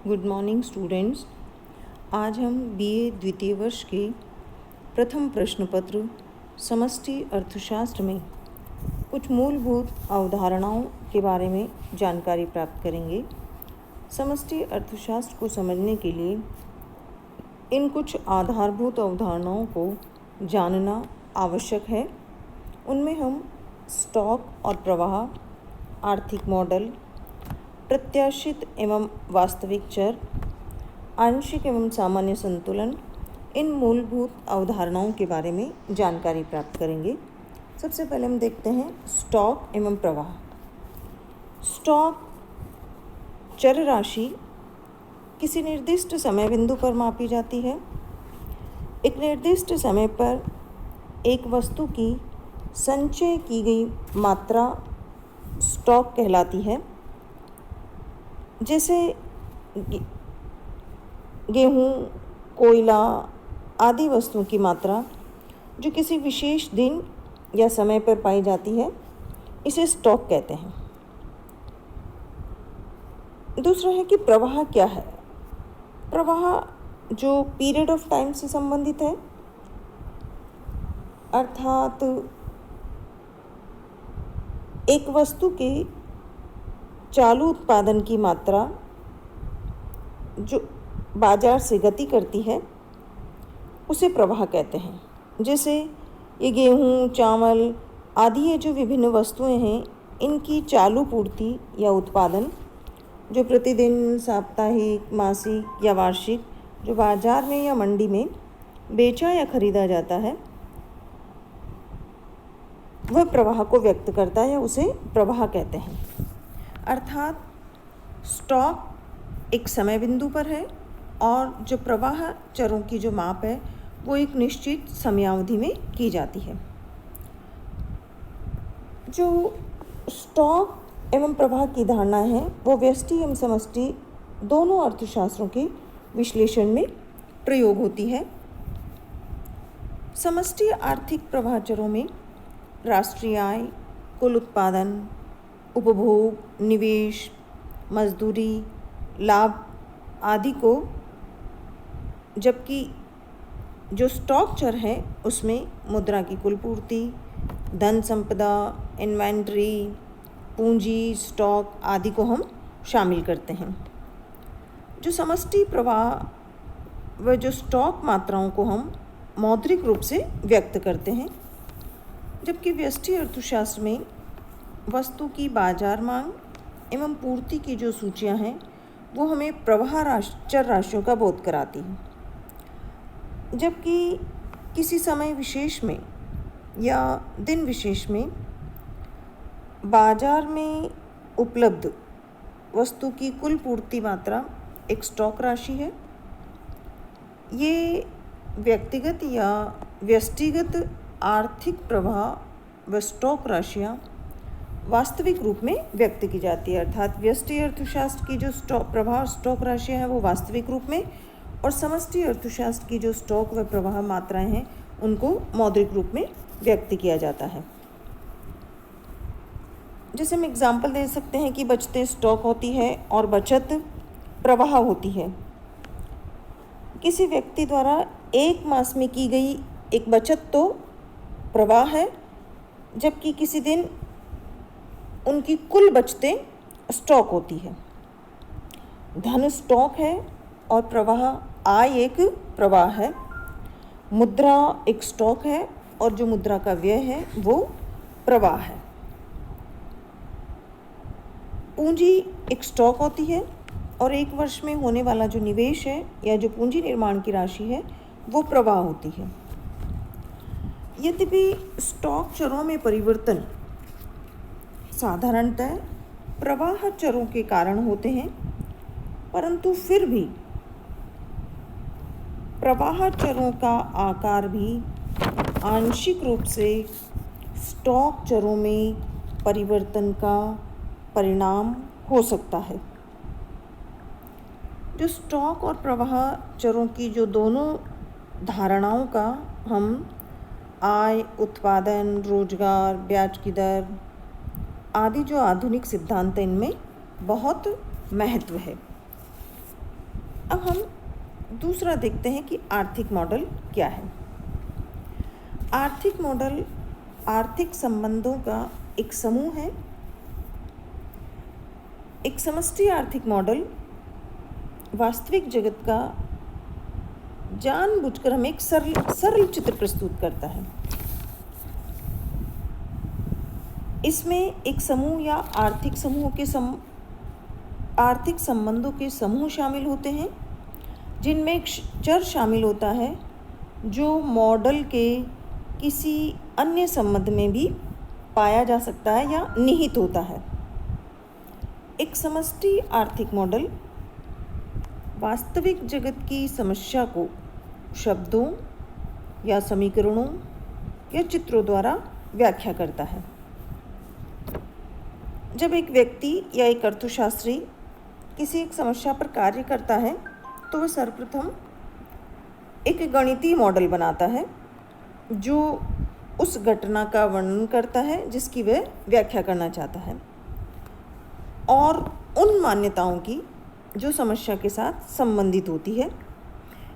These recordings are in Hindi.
Good morning students. आज हम बीए द्वितीय वर्ष के प्रथम प्रश्न पत्र समष्टि अर्थशास्त्र में कुछ मूलभूत अवधारणाओं के बारे में जानकारी प्राप्त करेंगे। समष्टि अर्थशास्त्र को समझने के लिए इन कुछ आधारभूत अवधारणाओं को जानना आवश्यक है। उनमें हम स्टॉक और प्रवाह, आर्थिक मॉडल, प्रत्याशित एवं वास्तविक चर, आंशिक एवं सामान्य संतुलन, इन मूलभूत अवधारणाओं के बारे में जानकारी प्राप्त करेंगे। सबसे पहले हम देखते हैं स्टॉक एवं प्रवाह। स्टॉक चर राशि किसी निर्दिष्ट समय बिंदु पर मापी जाती है। एक निर्दिष्ट समय पर एक वस्तु की संचय की गई मात्रा स्टॉक कहलाती है। जैसे गेहूँ, कोयला आदि वस्तुओं की मात्रा जो किसी विशेष दिन या समय पर पाई जाती है, इसे स्टॉक कहते हैं। दूसरा है कि प्रवाह क्या है। प्रवाह जो पीरियड ऑफ टाइम से संबंधित है, अर्थात एक वस्तु के चालू उत्पादन की मात्रा जो बाजार से गति करती है, उसे प्रवाह कहते हैं। जैसे ये गेहूँ, चावल आदि ये जो विभिन्न वस्तुएं हैं, इनकी चालू पूर्ति या उत्पादन जो प्रतिदिन, साप्ताहिक, मासिक या वार्षिक जो बाजार में या मंडी में बेचा या खरीदा जाता है, वह प्रवाह को व्यक्त करता है या उसे प्रवाह कहते हैं। अर्थात स्टॉक एक समय बिंदु पर है और जो प्रवाह चरों की जो माप है वो एक निश्चित समयावधि में की जाती है। जो स्टॉक एवं प्रवाह की धारणा है वो व्यष्टि एवं समष्टि दोनों अर्थशास्त्रों के विश्लेषण में प्रयोग होती है। समष्टि आर्थिक प्रवाह चरों में राष्ट्रीय आय, कुल उत्पादन, उपभोग, निवेश, मजदूरी, लाभ आदि को, जबकि जो स्टॉक चर है उसमें मुद्रा की कुल पूर्ति, धन संपदा, इन्वेंट्री, पूंजी, स्टॉक आदि को हम शामिल करते हैं। जो समष्टि प्रवाह व जो स्टॉक मात्राओं को हम मौद्रिक रूप से व्यक्त करते हैं, जबकि व्यष्टि अर्थशास्त्र में वस्तु की बाजार मांग एवं पूर्ति की जो सूचियां हैं वो हमें प्रवाह चर राशियों का बोध कराती हैं। जबकि किसी समय विशेष में या दिन विशेष में बाजार में उपलब्ध वस्तु की कुल पूर्ति मात्रा एक स्टॉक राशि है। ये व्यक्तिगत या व्यष्टिगत आर्थिक प्रवाह व स्टॉक राशियाँ वास्तविक रूप में व्यक्त की जाती है। अर्थात व्यष्टि अर्थशास्त्र की जो स्टॉक प्रवाह और स्टॉक राशियाँ हैं वो वास्तविक रूप में, और समष्टि अर्थशास्त्र की जो स्टॉक व प्रवाह मात्राएं हैं उनको मौद्रिक रूप में व्यक्त किया जाता है। जैसे हम एग्जाम्पल दे सकते हैं कि बचतें स्टॉक होती है और बचत प्रवाह होती है। किसी व्यक्ति द्वारा एक मास में की गई एक बचत तो प्रवाह है, जबकि किसी दिन उनकी कुल बचतें स्टॉक होती है। धन स्टॉक है और प्रवाह आय एक प्रवाह है। मुद्रा एक स्टॉक है और जो मुद्रा का व्यय है वो प्रवाह है। पूंजी एक स्टॉक होती है और एक वर्ष में होने वाला जो निवेश है या जो पूंजी निर्माण की राशि है वो प्रवाह होती है। यद्यपि स्टॉक चरों में परिवर्तन साधारणतः प्रवाह चरों के कारण होते हैं, परंतु फिर भी प्रवाह चरों का आकार भी आंशिक रूप से स्टॉक चरों में परिवर्तन का परिणाम हो सकता है। जो स्टॉक और प्रवाह चरों की जो दोनों धारणाओं का हम आय, उत्पादन, रोजगार, ब्याज की दर आदि जो आधुनिक सिद्धांत हैं इनमें बहुत महत्व है। अब हम दूसरा देखते हैं कि आर्थिक मॉडल क्या है। आर्थिक मॉडल आर्थिक संबंधों का एक समूह है। एक समष्टि आर्थिक मॉडल वास्तविक जगत का जानबूझकर हमें एक सरल चित्र प्रस्तुत करता है। इसमें एक समूह या आर्थिक संबंधों के समूह शामिल होते हैं, जिनमें एक चर शामिल होता है जो मॉडल के किसी अन्य संबंध में भी पाया जा सकता है या निहित होता है। एक समष्टि आर्थिक मॉडल वास्तविक जगत की समस्या को शब्दों या समीकरणों या चित्रों द्वारा व्याख्या करता है। जब एक व्यक्ति या एक अर्थशास्त्री किसी एक समस्या पर कार्य करता है तो वह सर्वप्रथम एक गणितीय मॉडल बनाता है जो उस घटना का वर्णन करता है जिसकी वह व्याख्या करना चाहता है, और उन मान्यताओं की जो समस्या के साथ संबंधित होती है।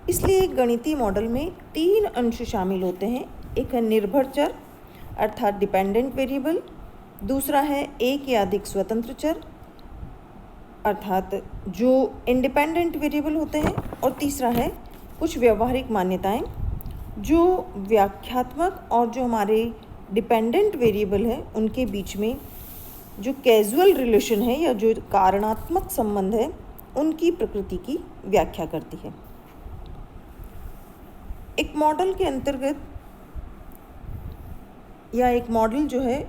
इसलिए एक गणितीय मॉडल में 3 अंश शामिल होते हैं। एक है निर्भर चर अर्थात डिपेंडेंट वेरिएबल, दूसरा है एक या अधिक स्वतंत्र चर अर्थात जो इंडिपेंडेंट वेरिएबल होते हैं, और तीसरा है कुछ व्यवहारिक मान्यताएं जो व्याख्यात्मक और जो हमारे डिपेंडेंट वेरिएबल है उनके बीच में जो कैजुअल रिलेशन है या जो कारणात्मक संबंध है उनकी प्रकृति की व्याख्या करती है। एक मॉडल के अंतर्गत या एक मॉडल जो है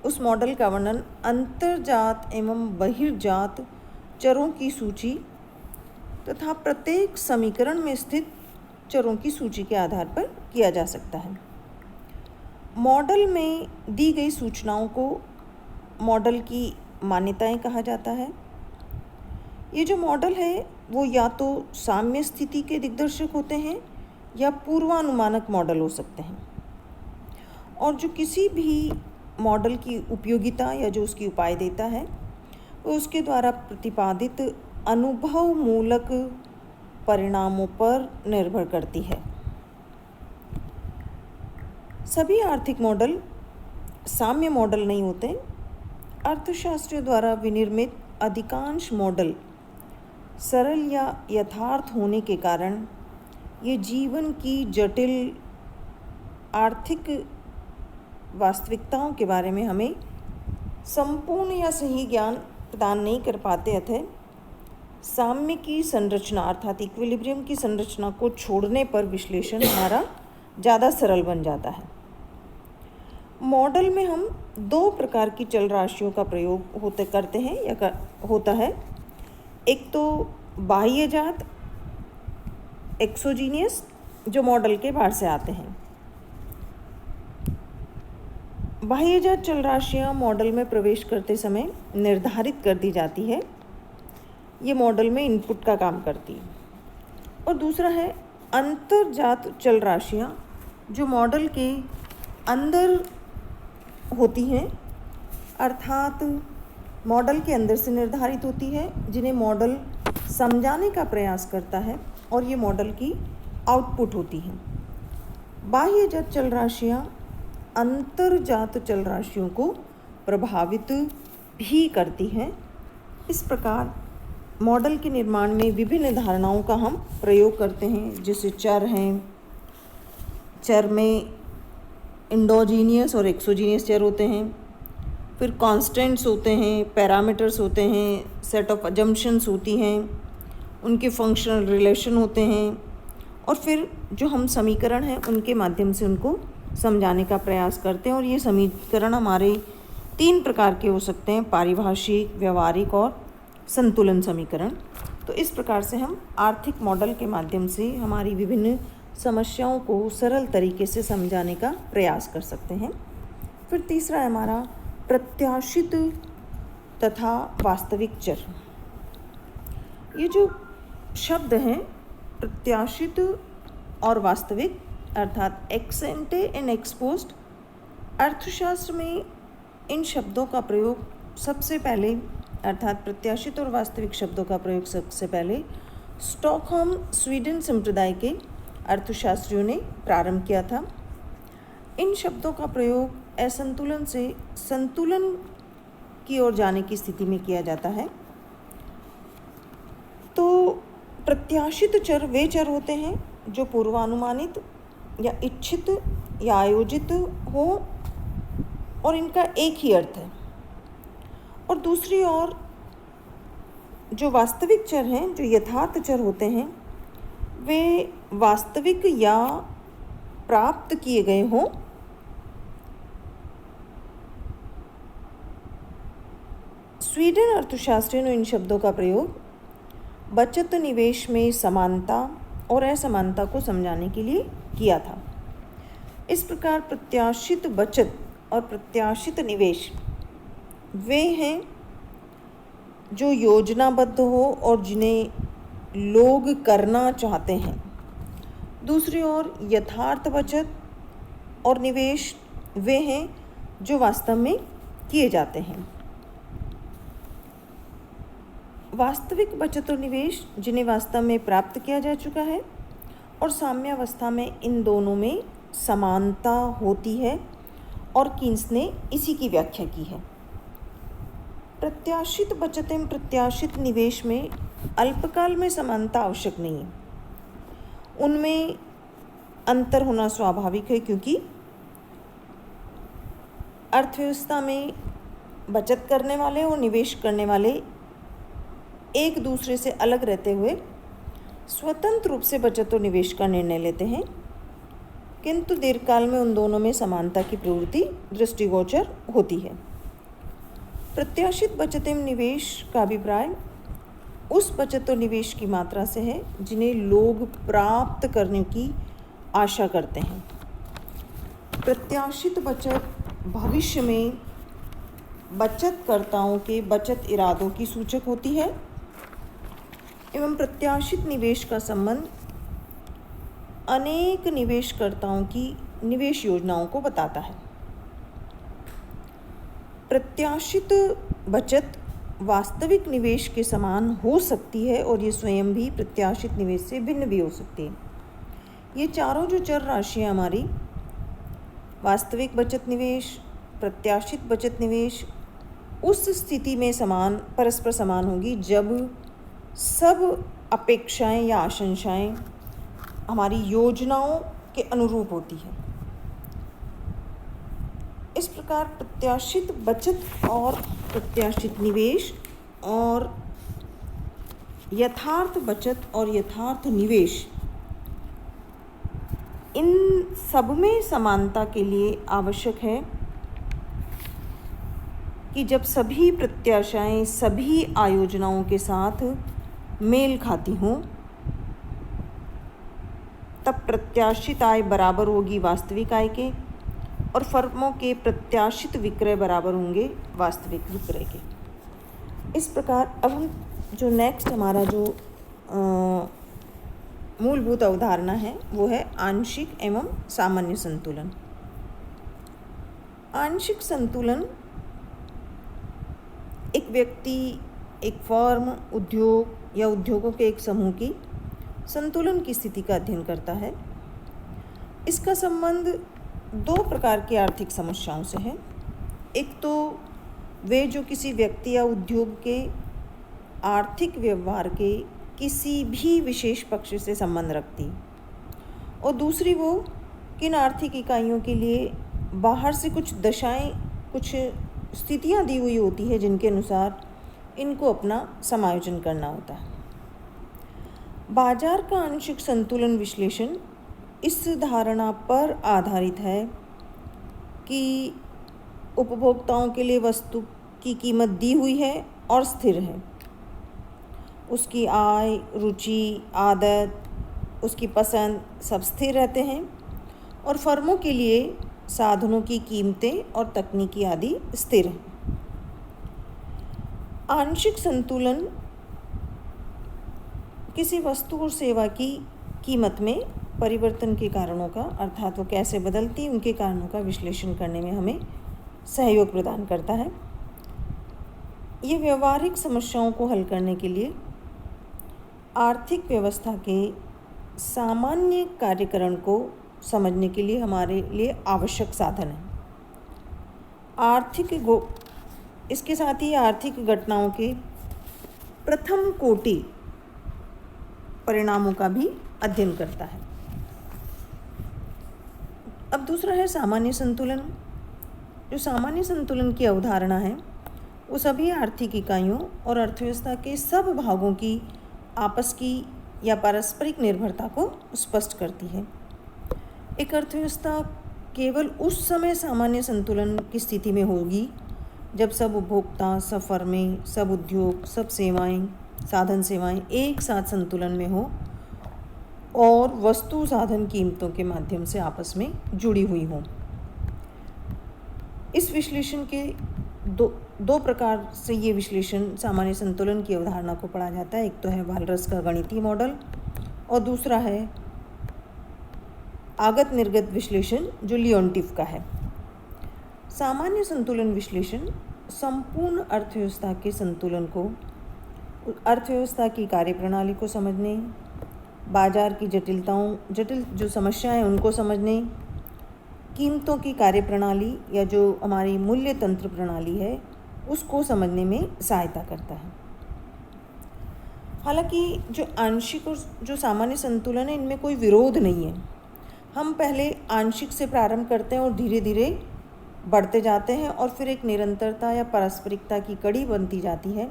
उस मॉडल का वर्णन अंतर्जात एवं बहिर्जात चरों की सूची तथा प्रत्येक समीकरण में स्थित चरों की सूची के आधार पर किया जा सकता है। मॉडल में दी गई सूचनाओं को मॉडल की मान्यताएं कहा जाता है। ये जो मॉडल है वो या तो साम्य स्थिति के दिग्दर्शक होते हैं या पूर्वानुमानक मॉडल हो सकते हैं, और जो किसी भी मॉडल की उपयोगिता या जो उसकी उपाय देता है वो उसके द्वारा प्रतिपादित अनुभव मूलक परिणामों पर निर्भर करती है। सभी आर्थिक मॉडल साम्य मॉडल नहीं होते। अर्थशास्त्रियों द्वारा विनिर्मित अधिकांश मॉडल सरल या यथार्थ होने के कारण ये जीवन की जटिल आर्थिक वास्तविकताओं के बारे में हमें संपूर्ण या सही ज्ञान प्रदान नहीं कर पाते। अतः साम्य की संरचना अर्थात इक्विलिब्रियम की संरचना को छोड़ने पर विश्लेषण हमारा ज़्यादा सरल बन जाता है। मॉडल में हम 2 प्रकार की चल राशियों का प्रयोग करते हैं या होता है। एक तो बाह्यजात एक्सोजीनियस जो मॉडल के बाहर से आते हैं। बाह्यजात चल राशियाँ मॉडल में प्रवेश करते समय निर्धारित कर दी जाती है। ये मॉडल में इनपुट का काम करती है। और दूसरा है अंतर्जात चल राशियाँ जो मॉडल के अंदर होती हैं अर्थात मॉडल के अंदर से निर्धारित होती है, जिन्हें मॉडल समझाने का प्रयास करता है और ये मॉडल की आउटपुट होती हैं। बाह्यजात चल राशियाँ अंतर्जात चल राशियों को प्रभावित भी करती हैं। इस प्रकार मॉडल के निर्माण में विभिन्न धारणाओं का हम प्रयोग करते हैं, जैसे चर हैं। चर में इंडोजीनियस और एक्सोजीनियस चर होते हैं, फिर कांस्टेंट्स होते हैं, पैरामीटर्स होते हैं, सेट ऑफ अजम्पशंस होती हैं, उनके फंक्शनल रिलेशन होते हैं, और फिर जो हम समीकरण हैं उनके माध्यम से उनको समझाने का प्रयास करते हैं। और ये समीकरण हमारे 3 प्रकार के हो सकते हैं, पारिभाषिक, व्यवहारिक और संतुलन समीकरण। तो इस प्रकार से हम आर्थिक मॉडल के माध्यम से हमारी विभिन्न समस्याओं को सरल तरीके से समझाने का प्रयास कर सकते हैं। फिर तीसरा है हमारा प्रत्याशित तथा वास्तविक चर। ये जो शब्द हैं प्रत्याशित और वास्तविक अर्थात एक्स एंटे एंड एक्सपोज्ड, अर्थशास्त्र में इन शब्दों का प्रयोग सबसे पहले अर्थात प्रत्याशित और वास्तविक शब्दों का प्रयोग सबसे पहले स्टॉकहोम स्वीडन संप्रदाय के अर्थशास्त्रियों ने प्रारंभ किया था। इन शब्दों का प्रयोग असंतुलन से संतुलन की ओर जाने की स्थिति में किया जाता है। तो प्रत्याशित चर वे चर होते हैं जो पूर्वानुमानित या इच्छित या आयोजित हो और इनका एक ही अर्थ है। और दूसरी ओर जो वास्तविक चर हैं, जो यथार्थ चर होते हैं, वे वास्तविक या प्राप्त किए गए हों। स्वीडन अर्थशास्त्रियों ने इन शब्दों का प्रयोग बचत निवेश में समानता और असमानता को समझाने के लिए किया था। इस प्रकार प्रत्याशित बचत और प्रत्याशित निवेश वे हैं जो योजनाबद्ध हो और जिन्हें लोग करना चाहते हैं। दूसरी ओर यथार्थ बचत और निवेश वे हैं जो वास्तव में किए जाते हैं। वास्तविक बचत और निवेश जिन्हें वास्तव में प्राप्त किया जा चुका है, और साम्यावस्था में इन दोनों में समानता होती है, और कीन्स ने इसी की व्याख्या की है। प्रत्याशित बचत एवं प्रत्याशित निवेश में अल्पकाल में समानता आवश्यक नहीं है। उनमें अंतर होना स्वाभाविक है, क्योंकि अर्थव्यवस्था में बचत करने वाले और निवेश करने वाले एक दूसरे से अलग रहते हुए स्वतंत्र रूप से बचत और निवेश का निर्णय लेते हैं, किंतु दीर्घकाल में उन दोनों में समानता की प्रवृत्ति दृष्टिगोचर होती है। प्रत्याशित बचत एवं निवेश का अभिप्राय उस बचत और निवेश की मात्रा से है जिन्हें लोग प्राप्त करने की आशा करते हैं। प्रत्याशित बचत भविष्य में बचतकर्ताओं के बचत इरादों की सूचक होती है, एवं प्रत्याशित निवेश का संबंध अनेक निवेशकर्ताओं की निवेश योजनाओं को बताता है। प्रत्याशित बचत वास्तविक निवेश के समान हो सकती है, और ये स्वयं भी प्रत्याशित निवेश से भिन्न भी हो सकती है। ये चारों जो चर राशियाँ हमारी वास्तविक बचत निवेश, प्रत्याशित बचत निवेश, उस स्थिति में परस्पर समान होगी जब सब अपेक्षाएं या आशंसाएं हमारी योजनाओं के अनुरूप होती है। इस प्रकार प्रत्याशित बचत और प्रत्याशित निवेश और यथार्थ बचत और यथार्थ निवेश, इन सब में समानता के लिए आवश्यक है कि जब सभी प्रत्याशाएं सभी आयोजनाओं के साथ मेल खाती हों, तब प्रत्याशित आय बराबर होगी वास्तविक आय के, और फर्मों के प्रत्याशित विक्रय बराबर होंगे वास्तविक विक्रय के। इस प्रकार अब हम जो नेक्स्ट हमारा जो मूलभूत अवधारणा है वो है आंशिक एवं सामान्य संतुलन। आंशिक संतुलन एक व्यक्ति, एक फर्म, उद्योग या उद्योगों के एक समूह की संतुलन की स्थिति का अध्ययन करता है। इसका संबंध दो प्रकार की आर्थिक समस्याओं से है। एक तो वे जो किसी व्यक्ति या उद्योग के आर्थिक व्यवहार के किसी भी विशेष पक्ष से संबंध रखती, और दूसरी वो किन आर्थिक इकाइयों के लिए बाहर से कुछ दशाएं, कुछ स्थितियां दी हुई होती है जिनके अनुसार इनको अपना समायोजन करना होता है। बाजार का आंशिक संतुलन विश्लेषण इस धारणा पर आधारित है कि उपभोक्ताओं के लिए वस्तु की कीमत दी हुई है और स्थिर है। उसकी आय, रुचि, आदत, उसकी पसंद सब स्थिर रहते हैं, और फर्मों के लिए साधनों की कीमतें और तकनीकी आदि स्थिर हैं। आंशिक संतुलन किसी वस्तु और सेवा की कीमत में परिवर्तन के कारणों का, अर्थात वो कैसे बदलती, उनके कारणों का विश्लेषण करने में हमें सहयोग प्रदान करता है। ये व्यवहारिक समस्याओं को हल करने के लिए आर्थिक व्यवस्था के सामान्य कार्यकरण को समझने के लिए हमारे लिए आवश्यक साधन है। इसके साथ ही आर्थिक घटनाओं के प्रथम कोटि परिणामों का भी अध्ययन करता है। अब दूसरा है सामान्य संतुलन। जो सामान्य संतुलन की अवधारणा है वो सभी आर्थिक इकाइयों और अर्थव्यवस्था के सब भागों की आपस की या पारस्परिक निर्भरता को स्पष्ट करती है। एक अर्थव्यवस्था केवल उस समय सामान्य संतुलन की स्थिति में होगी जब सब उपभोक्ता, सब फर्में, सब उद्योग, सब सेवाएं, साधन सेवाएं एक साथ संतुलन में हो और वस्तु साधन कीमतों के माध्यम से आपस में जुड़ी हुई हों। इस विश्लेषण के दो प्रकार से ये विश्लेषण सामान्य संतुलन की अवधारणा को पढ़ा जाता है। एक तो है वालरस का गणितीय मॉडल और दूसरा है आगत निर्गत विश्लेषण जो लियोन्टिफ का है। सामान्य संतुलन विश्लेषण संपूर्ण अर्थव्यवस्था के संतुलन को, अर्थव्यवस्था की कार्यप्रणाली को समझने, बाजार की जटिल जो समस्याएं हैं उनको समझने, कीमतों की कार्यप्रणाली या जो हमारी मूल्य तंत्र प्रणाली है उसको समझने में सहायता करता है। हालांकि जो आंशिक और जो सामान्य संतुलन है इनमें कोई विरोध नहीं है। हम पहले आंशिक से प्रारंभ करते हैं और धीरे धीरे बढ़ते जाते हैं और फिर एक निरंतरता या पारस्परिकता की कड़ी बनती जाती है।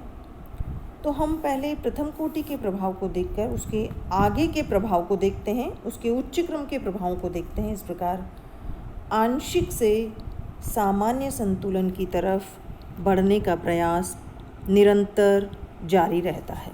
तो हम पहले प्रथम कोटि के प्रभाव को देखकर उसके आगे के प्रभाव को देखते हैं, उसके उच्च क्रम के प्रभावों को देखते हैं। इस प्रकार आंशिक से सामान्य संतुलन की तरफ बढ़ने का प्रयास निरंतर जारी रहता है।